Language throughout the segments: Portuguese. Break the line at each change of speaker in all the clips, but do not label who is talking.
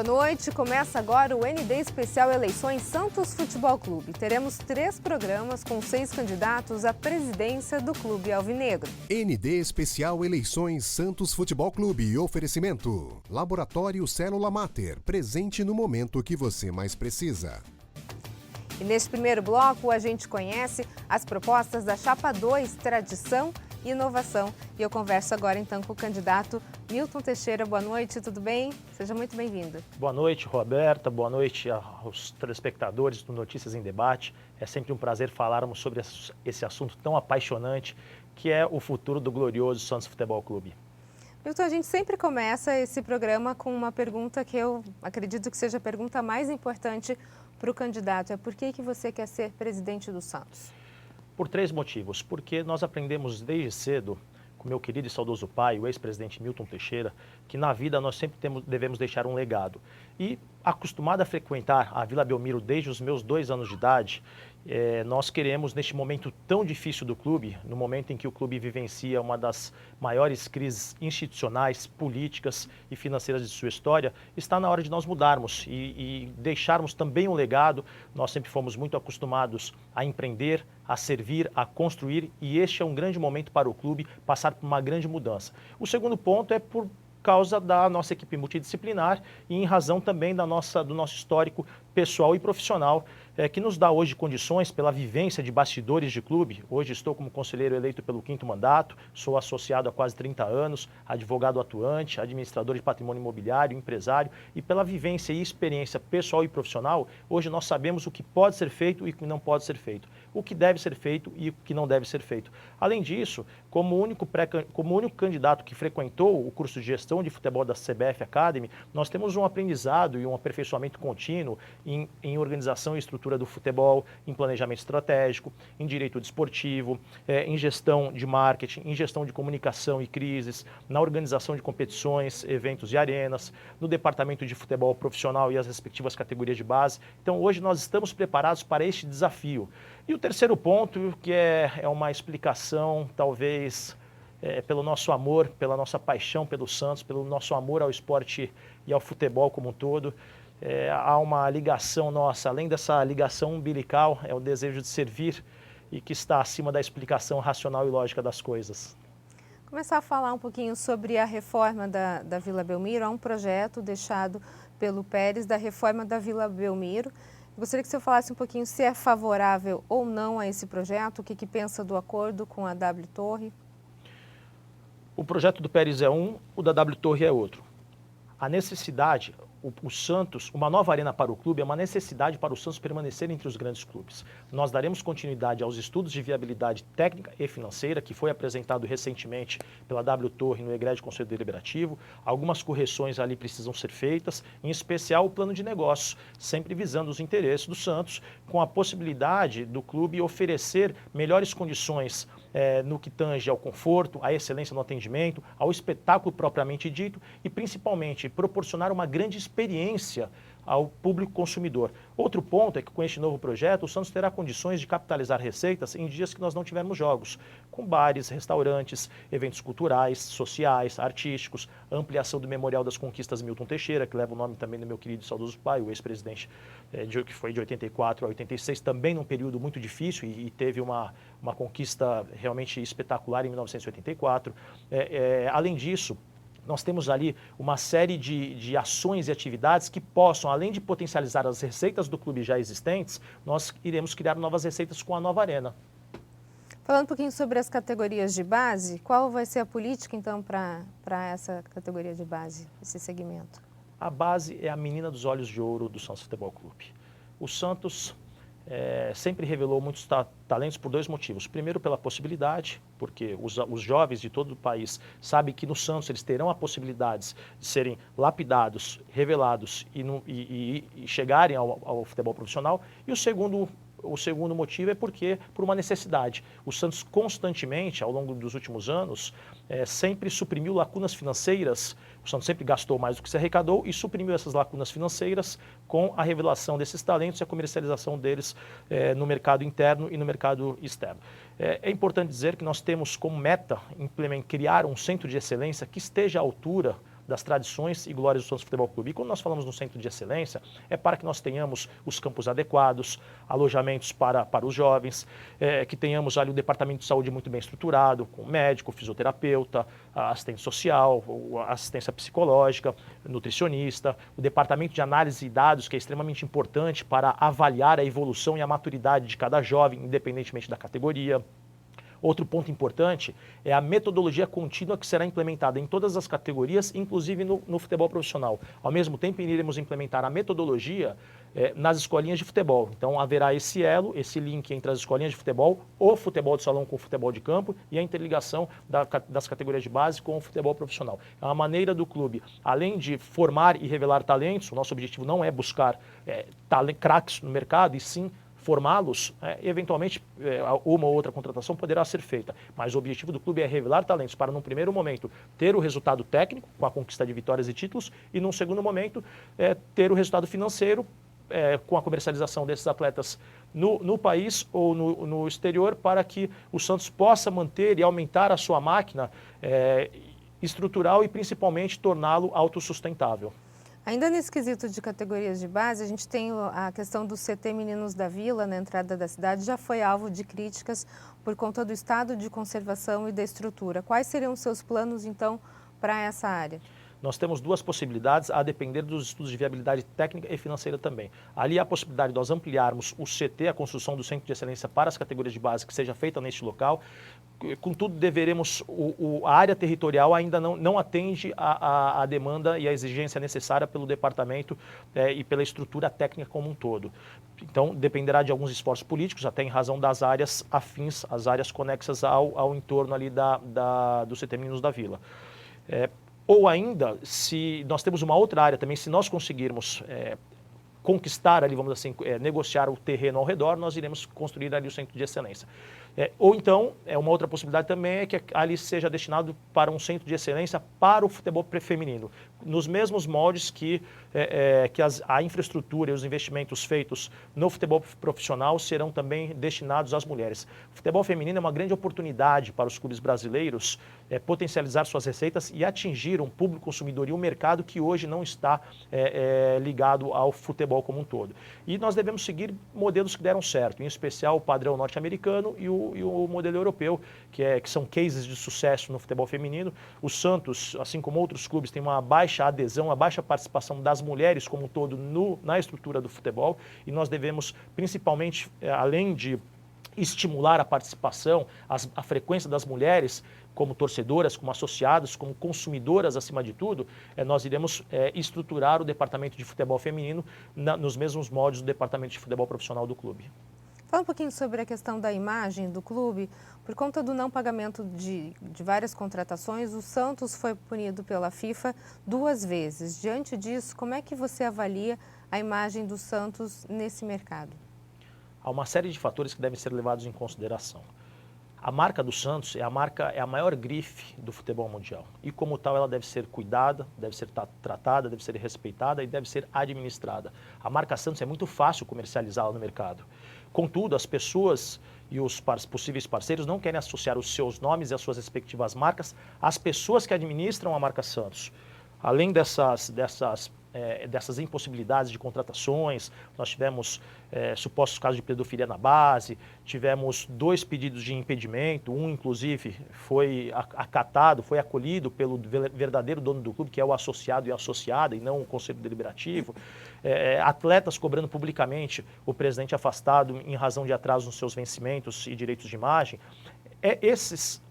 Boa noite, começa agora o ND Especial Eleições Santos Futebol Clube. Teremos 3 programas com 6 candidatos à presidência do Clube Alvinegro.
ND Especial Eleições Santos Futebol Clube. Oferecimento: Laboratório Célula Mater, presente no momento que você mais precisa.
E neste primeiro bloco a gente conhece as propostas da Chapa 2, Tradição e Inovação. E eu converso agora então com o candidato Milton Teixeira. Boa noite, tudo bem? Seja muito bem-vindo.
Boa noite, Roberta. Boa noite aos telespectadores do Notícias em Debate. É sempre um prazer falarmos sobre esse assunto tão apaixonante que é o futuro do glorioso Santos Futebol Clube.
Milton, a gente sempre começa esse programa com uma pergunta que eu acredito que seja a pergunta mais importante para o candidato. É por que você quer ser presidente do Santos?
Por 3 motivos. Porque nós aprendemos desde cedo com meu querido e saudoso pai, o ex-presidente Milton Teixeira, que na vida nós sempre devemos deixar um legado. E acostumado a frequentar a Vila Belmiro desde os meus 2 anos de idade, nós queremos, neste momento tão difícil do clube, no momento em que o clube vivencia uma das maiores crises institucionais, políticas e financeiras de sua história, está na hora de nós mudarmos e deixarmos também um legado. Nós sempre fomos muito acostumados a empreender, a servir, a construir, e este é um grande momento para o clube passar por uma grande mudança. O segundo ponto é por causa da nossa equipe multidisciplinar e em razão também do nosso histórico pessoal e profissional, que nos dá hoje condições pela vivência de bastidores de clube. Hoje estou como conselheiro eleito pelo 5º mandato, sou associado há quase 30 anos, advogado atuante, administrador de patrimônio imobiliário, empresário, e pela vivência e experiência pessoal e profissional, hoje nós sabemos o que pode ser feito e o que não pode ser feito, o que deve ser feito e o que não deve ser feito. Além disso, como único candidato que frequentou o curso de gestão de futebol da CBF Academy, nós temos um aprendizado e um aperfeiçoamento contínuo em organização e estrutura do futebol, em planejamento estratégico, em direito desportivo, em gestão de marketing, em gestão de comunicação e crises, na organização de competições, eventos e arenas, no departamento de futebol profissional e as respectivas categorias de base. Então hoje nós estamos preparados para este desafio. E o terceiro ponto, que é uma explicação talvez pelo nosso amor, pela nossa paixão pelo Santos, pelo nosso amor ao esporte e ao futebol como um todo. Há uma ligação nossa, além dessa ligação umbilical, é o desejo de servir e que está acima da explicação racional e lógica das coisas.
Começar a falar um pouquinho sobre a reforma da Vila Belmiro. Há um projeto deixado pelo Pérez da reforma da Vila Belmiro. Gostaria que o senhor falasse um pouquinho se é favorável ou não a esse projeto, o que pensa do acordo com a W Torre.
O projeto do Pérez é um, o da W Torre é outro. A necessidade, o Santos, uma nova arena para o clube é uma necessidade para o Santos permanecer entre os grandes clubes. Nós daremos continuidade aos estudos de viabilidade técnica e financeira, que foi apresentado recentemente pela W Torre no Egrégio Conselho Deliberativo. Algumas correções ali precisam ser feitas, em especial o plano de negócios, sempre visando os interesses do Santos, com a possibilidade do clube oferecer melhores condições no que tange ao conforto, à excelência no atendimento, ao espetáculo propriamente dito e, principalmente, proporcionar uma grande experiência ao público consumidor. Outro ponto é que com este novo projeto o Santos terá condições de capitalizar receitas em dias que nós não tivermos jogos, com bares, restaurantes, eventos culturais, sociais, artísticos, ampliação do Memorial das Conquistas Milton Teixeira, que leva o nome também do meu querido e saudoso pai, o ex-presidente que foi de 84 a 86, também num período muito difícil e teve uma conquista realmente espetacular em 1984. Além disso, nós temos ali uma série de ações e atividades que possam, além de potencializar as receitas do clube já existentes, nós iremos criar novas receitas com a nova arena.
Falando um pouquinho sobre as categorias de base, qual vai ser a política então para essa categoria de base, esse segmento?
A base é a menina dos olhos de ouro do Santos Futebol Clube. O Santos sempre revelou muitos talentos por 2 motivos. Primeiro, pela possibilidade, porque os jovens de todo o país sabem que no Santos eles terão a possibilidade de serem lapidados, revelados e chegarem ao futebol profissional. E o segundo motivo é por uma necessidade. O Santos constantemente, ao longo dos últimos anos, sempre suprimiu lacunas financeiras. O Santos sempre gastou mais do que se arrecadou e suprimiu essas lacunas financeiras com a revelação desses talentos e a comercialização deles no mercado interno e no mercado externo. É importante dizer que nós temos como meta criar um centro de excelência que esteja à altura das tradições e glórias do Santos Futebol Clube. E quando nós falamos no centro de excelência, é para que nós tenhamos os campos adequados, alojamentos para os jovens, que tenhamos ali o departamento de saúde muito bem estruturado, com médico, fisioterapeuta, assistente social, assistência psicológica, nutricionista, o departamento de análise de dados, que é extremamente importante para avaliar a evolução e a maturidade de cada jovem, independentemente da categoria. Outro ponto importante é a metodologia contínua que será implementada em todas as categorias, inclusive no futebol profissional. Ao mesmo tempo, iremos implementar a metodologia nas escolinhas de futebol. Então, haverá esse elo, esse link entre as escolinhas de futebol, o futebol de salão com o futebol de campo e a interligação das categorias de base com o futebol profissional. É uma maneira do clube, além de formar e revelar talentos, o nosso objetivo não é buscar craques no mercado, e sim formá-los, eventualmente uma ou outra contratação poderá ser feita, mas o objetivo do clube é revelar talentos para, num primeiro momento, ter o resultado técnico, com a conquista de vitórias e títulos, e, num segundo momento, ter o resultado financeiro, com a comercialização desses atletas no país ou no exterior, para que o Santos possa manter e aumentar a sua máquina estrutural e, principalmente, torná-lo autossustentável.
Ainda nesse quesito de categorias de base, a gente tem a questão do CT Meninos da Vila, na entrada da cidade, já foi alvo de críticas por conta do estado de conservação e da estrutura. Quais seriam os seus planos, então, para essa área?
Nós temos duas possibilidades, a depender dos estudos de viabilidade técnica e financeira também. Ali há a possibilidade de nós ampliarmos o CT, a construção do Centro de Excelência para as categorias de base, que seja feita neste local. Contudo, deveremos, a área territorial ainda não atende a demanda e a exigência necessária pelo departamento e pela estrutura técnica como um todo. Então, dependerá de alguns esforços políticos, até em razão das áreas afins, as áreas conexas ao entorno ali do CT Meninos da Vila. Ou ainda, se nós temos uma outra área também, se nós conseguirmos conquistar ali, vamos assim, negociar o terreno ao redor, nós iremos construir ali o Centro de Excelência. Ou então, uma outra possibilidade também é que ali seja destinado para um centro de excelência para o futebol feminino, nos mesmos moldes que a infraestrutura e os investimentos feitos no futebol profissional serão também destinados às mulheres. O futebol feminino é uma grande oportunidade para os clubes brasileiros potencializar suas receitas e atingir um público consumidor e um mercado que hoje não está ligado ao futebol como um todo. E nós devemos seguir modelos que deram certo, em especial o padrão norte-americano e o modelo europeu, que são cases de sucesso no futebol feminino. O Santos, assim como outros clubes, tem uma baixa adesão, uma baixa participação das mulheres como um todo na estrutura do futebol, e nós devemos, principalmente, além de estimular a participação, a frequência das mulheres como torcedoras, como associadas, como consumidoras acima de tudo, nós iremos estruturar o departamento de futebol feminino nos mesmos moldes do departamento de futebol profissional do clube.
Fala um pouquinho sobre a questão da imagem do clube. Por conta do não pagamento de várias contratações, o Santos foi punido pela FIFA 2 vezes. Diante disso, como é que você avalia a imagem do Santos nesse mercado?
Há uma série de fatores que devem ser levados em consideração. A marca do Santos é a maior grife do futebol mundial. E como tal, ela deve ser cuidada, deve ser tratada, deve ser respeitada e deve ser administrada. A marca Santos é muito fácil comercializá-la no mercado. Contudo, as pessoas e os possíveis parceiros não querem associar os seus nomes e as suas respectivas marcas às pessoas que administram a marca Santos. Além dessas impossibilidades de contratações, nós tivemos supostos casos de pedofilia na base, tivemos 2 pedidos de impedimento, um inclusive foi acatado, foi acolhido pelo verdadeiro dono do clube, que é o associado e a associada, e não o conselho deliberativo, atletas cobrando publicamente o presidente afastado em razão de atraso nos seus vencimentos e direitos de imagem. Esses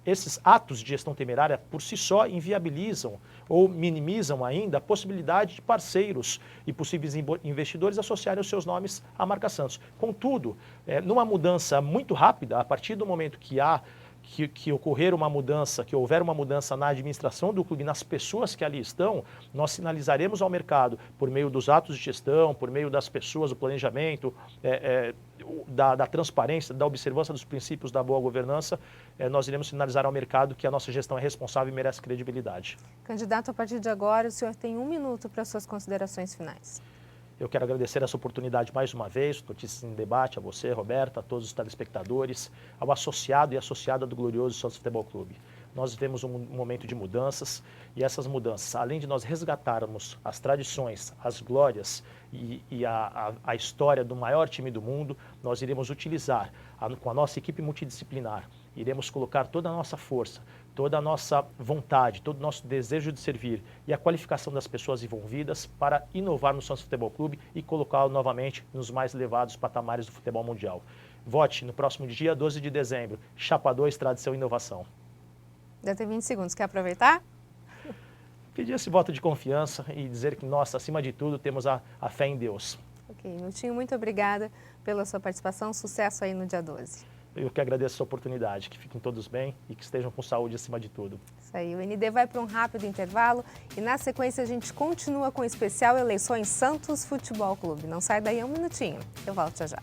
atos de gestão temerária por si só inviabilizam ou minimizam ainda a possibilidade de parceiros e possíveis investidores associarem os seus nomes à marca Santos. Contudo, numa mudança muito rápida, a partir do momento que houver uma mudança na administração do clube, nas pessoas que ali estão, nós sinalizaremos ao mercado, por meio dos atos de gestão, por meio das pessoas, do planejamento, da transparência, da observância dos princípios da boa governança, nós iremos sinalizar ao mercado que a nossa gestão é responsável e merece credibilidade.
Candidato, a partir de agora, o senhor tem 1 minuto para suas considerações finais.
Eu quero agradecer essa oportunidade mais uma vez, Notícias em Debate, a você, Roberta, a todos os telespectadores, ao associado e associada do glorioso Santos Futebol Clube. nós vivemos um momento de mudanças e essas mudanças, além de nós resgatarmos as tradições, as glórias e a história do maior time do mundo, nós iremos utilizar com a nossa equipe multidisciplinar, iremos colocar toda a nossa força, toda a nossa vontade, todo o nosso desejo de servir e a qualificação das pessoas envolvidas para inovar no Santos Futebol Clube e colocá-lo novamente nos mais elevados patamares do futebol mundial. Vote no próximo dia 12 de dezembro. Chapa 2, Tradição e Inovação.
Já tem 20 segundos. Quer aproveitar?
Pedir esse voto de confiança e dizer que nós, acima de tudo, temos a fé em Deus.
Ok, Miltinho, muito obrigada pela sua participação. Sucesso aí no dia 12.
Eu que agradeço essa oportunidade. Que fiquem todos bem e que estejam com saúde acima de tudo.
Isso aí. O ND vai para um rápido intervalo e na sequência a gente continua com o especial Eleições Santos Futebol Clube. Não sai daí um minutinho. Eu volto já já.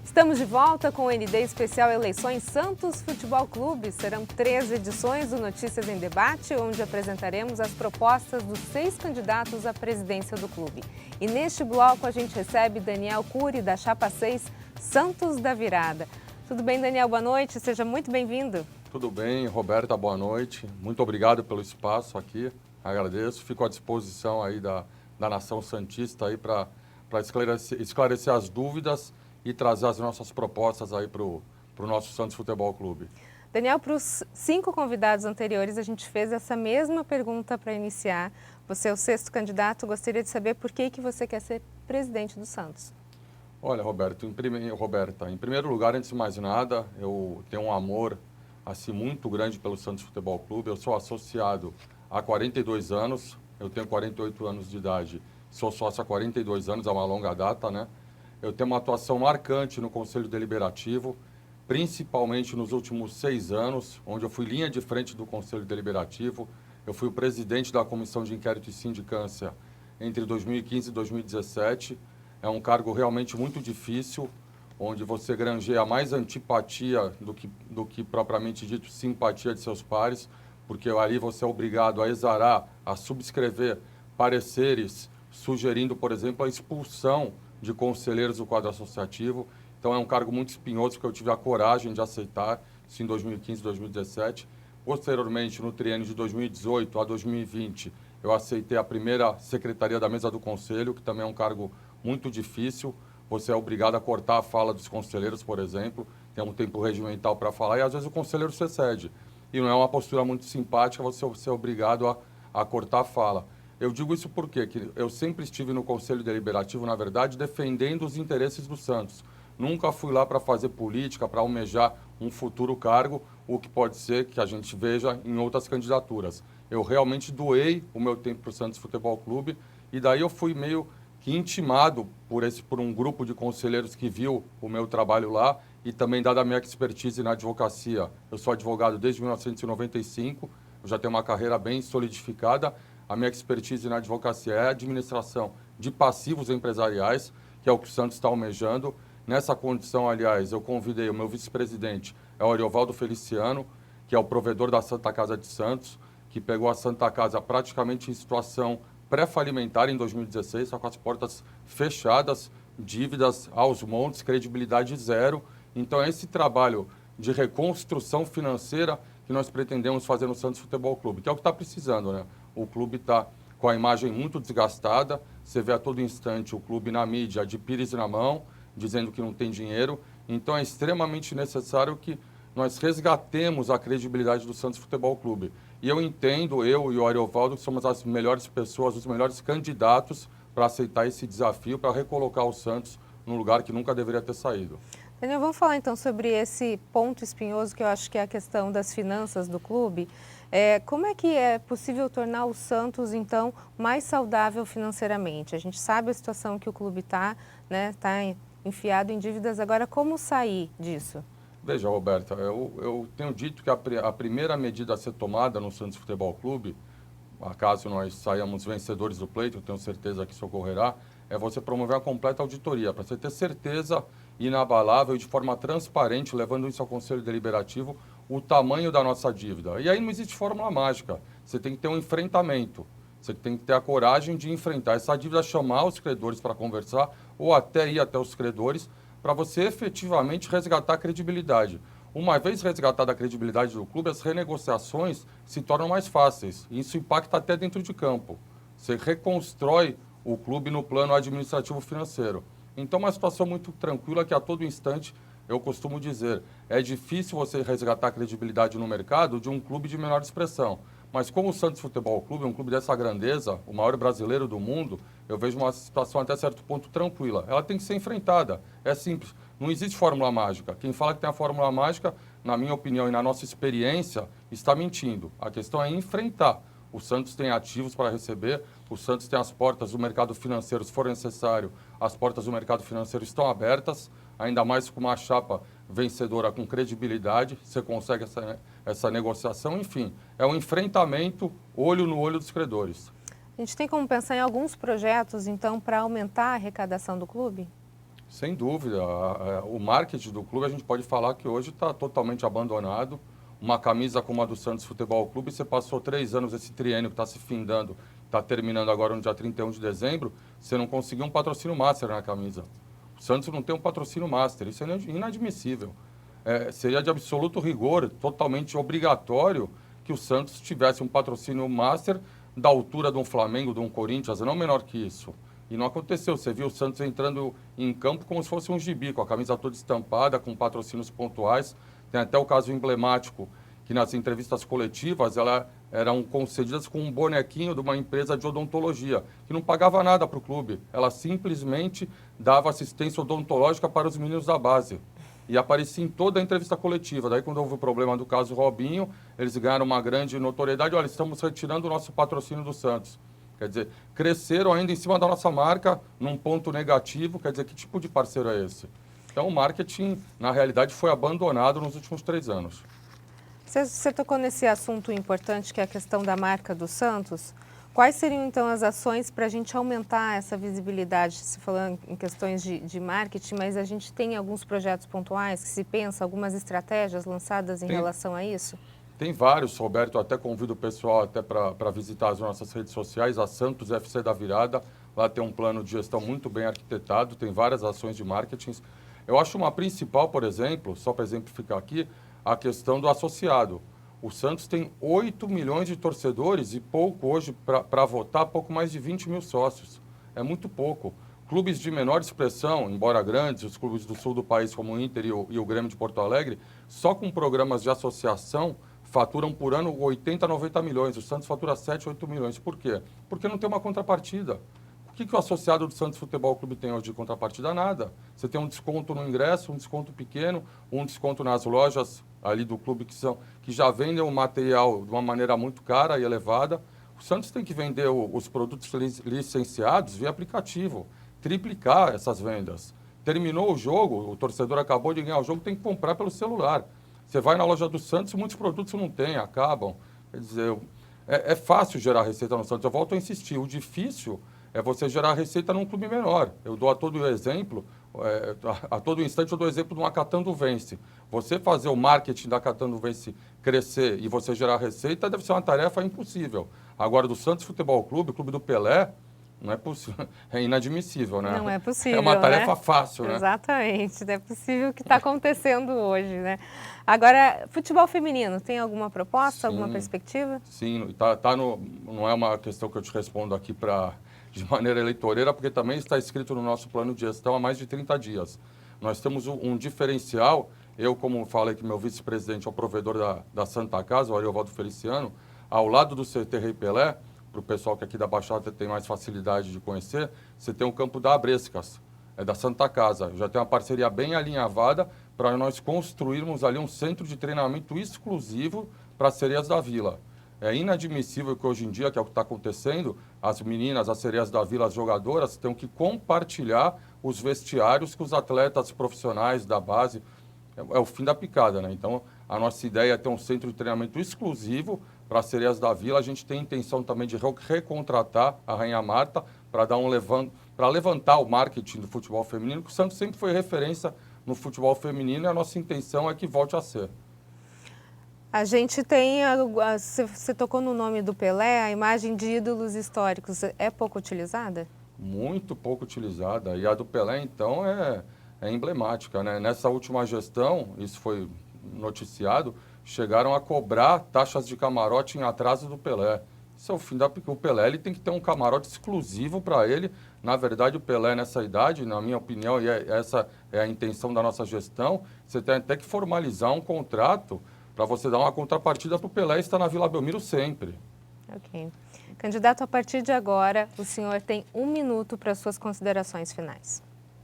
Estamos de volta com o ND Especial Eleições Santos Futebol Clube. Serão 3 edições do Notícias em Debate, onde apresentaremos as propostas dos 6 candidatos à presidência do clube. E neste bloco a gente recebe Daniel Cury, da Chapa 6, Santos da Virada. Tudo bem, Daniel? Boa noite, seja muito bem-vindo.
Tudo bem, Roberta, boa noite. Muito obrigado pelo espaço aqui, agradeço. Fico à disposição aí da Nação Santista aí para esclarecer as dúvidas e trazer as nossas propostas aí para o nosso Santos Futebol Clube.
Daniel, para os 5 convidados anteriores, a gente fez essa mesma pergunta para iniciar. Você é o 6º candidato, gostaria de saber por que você quer ser presidente do Santos.
Olha, Roberta, em primeiro lugar, antes de mais nada, eu tenho um amor assim, muito grande pelo Santos Futebol Clube. Eu sou associado há 42 anos, eu tenho 48 anos de idade, sou sócio há 42 anos, é uma longa data, né? Eu tenho uma atuação marcante no Conselho Deliberativo, principalmente nos últimos 6 anos, onde eu fui linha de frente do Conselho Deliberativo. Eu fui o presidente da Comissão de Inquérito e Sindicância entre 2015 e 2017. É um cargo realmente muito difícil, onde você granjeia mais antipatia do que propriamente dito simpatia de seus pares, porque ali você é obrigado a exarar, a subscrever pareceres, sugerindo, por exemplo, a expulsão de conselheiros do quadro associativo. Então é um cargo muito espinhoso que eu tive a coragem de aceitar, isso em 2015 e 2017. Posteriormente, no triênio de 2018 a 2020, eu aceitei a primeira secretaria da mesa do conselho, que também é um cargo muito difícil. Você é obrigado a cortar a fala dos conselheiros, por exemplo, tem um tempo regimental para falar e às vezes o conselheiro se excede. E não é uma postura muito simpática você ser obrigado a cortar a fala. Eu digo isso porque eu sempre estive no Conselho Deliberativo, na verdade, defendendo os interesses do Santos. Nunca fui lá para fazer política, para almejar um futuro cargo, o que pode ser que a gente veja em outras candidaturas. Eu realmente doei o meu tempo para o Santos Futebol Clube e daí eu fui meio que intimado por um grupo de conselheiros que viu o meu trabalho lá e também dada a minha expertise na advocacia. Eu sou advogado desde 1995, eu já tenho uma carreira bem solidificada. A minha expertise na advocacia é a administração de passivos empresariais, que é o que o Santos está almejando. Nessa condição, aliás, eu convidei o meu vice-presidente, é o Ariovaldo Feliciano, que é o provedor da Santa Casa de Santos, que pegou a Santa Casa praticamente em situação pré-falimentar em 2016, só com as portas fechadas, dívidas aos montes, credibilidade zero. Então, é esse trabalho de reconstrução financeira que nós pretendemos fazer no Santos Futebol Clube, que é o que está precisando, né? O clube está com a imagem muito desgastada, você vê a todo instante o clube na mídia de pires na mão, dizendo que não tem dinheiro. Então é extremamente necessário que nós resgatemos a credibilidade do Santos Futebol Clube. E eu entendo, eu e o Ariovaldo, que somos as melhores pessoas, os melhores candidatos para aceitar esse desafio, para recolocar o Santos num lugar que nunca deveria ter saído.
Daniel, vamos falar então sobre esse ponto espinhoso que eu acho que é a questão das finanças do clube. Como é que é possível tornar o Santos, então, mais saudável financeiramente? A gente sabe a situação que o clube está, né? Está enfiado em dívidas. Agora, como sair disso?
Veja, Roberta, eu tenho dito que a primeira medida a ser tomada no Santos Futebol Clube, acaso nós saímos vencedores do pleito, eu tenho certeza que isso ocorrerá, é você promover a completa auditoria, para você ter certeza inabalável e de forma transparente, levando isso ao Conselho Deliberativo, o tamanho da nossa dívida. E aí não existe fórmula mágica, você tem que ter um enfrentamento. Você tem que ter a coragem de enfrentar essa dívida, chamar os credores para conversar ou até ir até os credores para você efetivamente resgatar a credibilidade. Uma vez resgatada a credibilidade do clube, as renegociações se tornam mais fáceis. Isso impacta até dentro de campo. Você reconstrói o clube no plano administrativo financeiro. Então, é uma situação muito tranquila que a todo instante, eu costumo dizer, é difícil você resgatar a credibilidade no mercado de um clube de menor expressão. Mas como o Santos Futebol Clube é um clube dessa grandeza, o maior brasileiro do mundo, eu vejo uma situação até certo ponto tranquila. Ela tem que ser enfrentada. É simples. Não existe fórmula mágica. Quem fala que tem a fórmula mágica, na minha opinião e na nossa experiência, está mentindo. A questão é enfrentar. O Santos tem ativos para receber, o Santos tem as portas do mercado financeiro, se for necessário, as portas do mercado financeiro estão abertas, ainda mais com uma chapa vencedora com credibilidade, você consegue essa negociação, enfim, é um enfrentamento olho no olho dos credores.
A gente tem como pensar em alguns projetos, então, para aumentar a arrecadação do clube?
Sem dúvida, o marketing do clube a gente pode falar que hoje está totalmente abandonado. Uma camisa como a do Santos Futebol Clube, você passou 3 anos, esse triênio que está se findando, está terminando agora no dia 31 de dezembro, você não conseguiu um patrocínio master na camisa. O Santos não tem um patrocínio master, isso é inadmissível. Seria de absoluto rigor, totalmente obrigatório, que o Santos tivesse um patrocínio master da altura de um Flamengo, de um Corinthians, não menor que isso. E não aconteceu, você viu o Santos entrando em campo como se fosse um gibi, com a camisa toda estampada, com patrocínios pontuais. Tem até o caso emblemático, que nas entrevistas coletivas elas eram concedidas com um bonequinho de uma empresa de odontologia, que não pagava nada para o clube. Ela simplesmente dava assistência odontológica para os meninos da base. E aparecia em toda a entrevista coletiva. Daí, quando houve o problema do caso Robinho, eles ganharam uma grande notoriedade. Olha, estamos retirando o nosso patrocínio do Santos. Quer dizer, cresceram ainda em cima da nossa marca, num ponto negativo. Quer dizer, que tipo de parceiro é esse? Então, o marketing, na realidade, foi abandonado nos últimos 3 anos.
Você tocou nesse assunto importante, que é a questão da marca do Santos. Quais seriam, então, as ações para a gente aumentar essa visibilidade? Se falando em questões de marketing, mas a gente tem alguns projetos pontuais que se pensa, algumas estratégias lançadas em relação a isso?
Tem vários, Roberto. Eu até convido o pessoal até para visitar as nossas redes sociais, a Santos FC da Virada. Lá tem um plano de gestão muito bem arquitetado, tem várias ações de marketing. Eu acho uma principal, por exemplo, só para exemplificar aqui, a questão do associado. O Santos tem 8 milhões de torcedores e pouco hoje para votar, pouco mais de 20 mil sócios. É muito pouco. Clubes de menor expressão, embora grandes, os clubes do sul do país como o Inter e o Grêmio de Porto Alegre, só com programas de associação faturam por ano 80, 90 milhões. O Santos fatura 7, 8 milhões. Por quê? Porque não tem uma contrapartida. O que o associado do Santos Futebol Clube tem hoje de contrapartida? Nada. Você tem um desconto no ingresso, um desconto pequeno, um desconto nas lojas ali do clube que já vendem o material de uma maneira muito cara e elevada. O Santos tem que vender os produtos licenciados via aplicativo, triplicar essas vendas. Terminou o jogo, o torcedor acabou de ganhar o jogo, tem que comprar pelo celular. Você vai na loja do Santos, muitos produtos não tem, acabam. Quer dizer, é fácil gerar receita no Santos. Eu volto a insistir, o difícil é você gerar receita num clube menor. Eu dou a todo exemplo, a todo instante eu dou exemplo de uma Catanduvense. Você fazer o marketing da Catanduvense crescer e você gerar receita deve ser uma tarefa impossível. Agora, do Santos Futebol Clube, o clube do Pelé, não é possível, é inadmissível, né?
Não é possível,
é uma tarefa
né?
fácil, né?
Exatamente, não é possível o que está acontecendo hoje, né? Agora, futebol feminino, tem alguma proposta, alguma perspectiva?
Sim, não é uma questão que eu te respondo aqui de maneira eleitoreira, porque também está escrito no nosso plano de gestão há mais de 30 dias. Nós temos um diferencial, eu, como falei que meu vice-presidente é o provedor da Santa Casa, o Ariovaldo Feliciano, ao lado do CT Rei Pelé, para o pessoal que aqui da Baixada tem mais facilidade de conhecer, você tem o campo da Abrescas, é da Santa Casa. Já tem uma parceria bem alinhavada para nós construirmos ali um centro de treinamento exclusivo para as sereias da Vila. É inadmissível que hoje em dia, que é o que está acontecendo, as meninas, as sereias da Vila, as jogadoras, tenham que compartilhar os vestiários com os atletas profissionais da base. É o fim da picada, né? Então, a nossa ideia é ter um centro de treinamento exclusivo para as sereias da Vila. A gente tem a intenção também de recontratar a Rainha Marta para levantar o marketing do futebol feminino, que o Santos sempre foi referência no futebol feminino e a nossa intenção é que volte a ser.
A gente tem, você tocou no nome do Pelé, a imagem de ídolos históricos é pouco utilizada?
Muito pouco utilizada. E a do Pelé, então, é emblemática, né? Nessa última gestão, isso foi noticiado, chegaram a cobrar taxas de camarote em atraso do Pelé. Isso é o fim porque o Pelé ele tem que ter um camarote exclusivo para ele. Na verdade, o Pelé, nessa idade, na minha opinião, e essa é a intenção da nossa gestão, você tem até que formalizar um contrato para você dar uma contrapartida para o Pelé estar na Vila Belmiro sempre.
Ok. Candidato, a partir de agora, o senhor tem 1 minuto para suas considerações finais.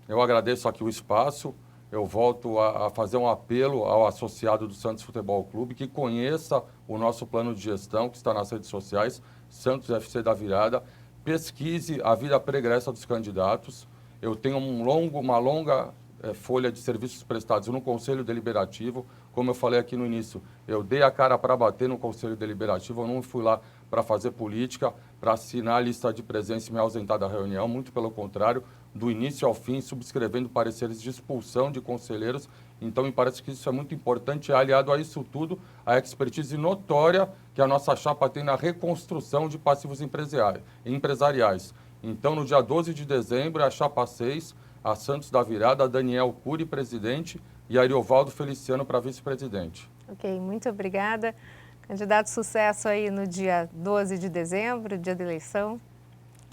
Eu agradeço aqui o espaço. Eu volto a fazer um apelo ao associado do Santos Futebol Clube que conheça o nosso plano de gestão, que está nas redes sociais, Santos FC da Virada. Pesquise a vida pregressa dos candidatos. Eu tenho uma longa folha de serviços prestados no Conselho Deliberativo. Como eu falei aqui no início, eu dei a cara para bater no Conselho Deliberativo, eu não fui lá para fazer política, para assinar a lista de presença e me ausentar da reunião, muito pelo contrário, do início ao fim, subscrevendo pareceres de expulsão de conselheiros. Então, me parece que isso é muito importante, aliado a isso tudo, a expertise notória que a nossa chapa tem na reconstrução de passivos empresariais. Então, no dia 12 de dezembro, a chapa 6, a Santos da Virada, a Daniel Cury, presidente, e a Ariovaldo Feliciano para vice-presidente.
Ok, muito obrigada. Candidato, sucesso aí no dia 12 de dezembro, dia da eleição.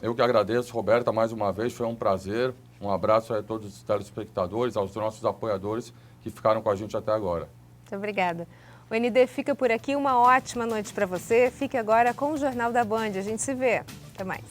Eu que agradeço, Roberta, mais uma vez, foi um prazer. Um abraço a todos os telespectadores, aos nossos apoiadores que ficaram com a gente até agora.
Muito obrigada. O ND fica por aqui, uma ótima noite para você. Fique agora com o Jornal da Band. A gente se vê. Até mais.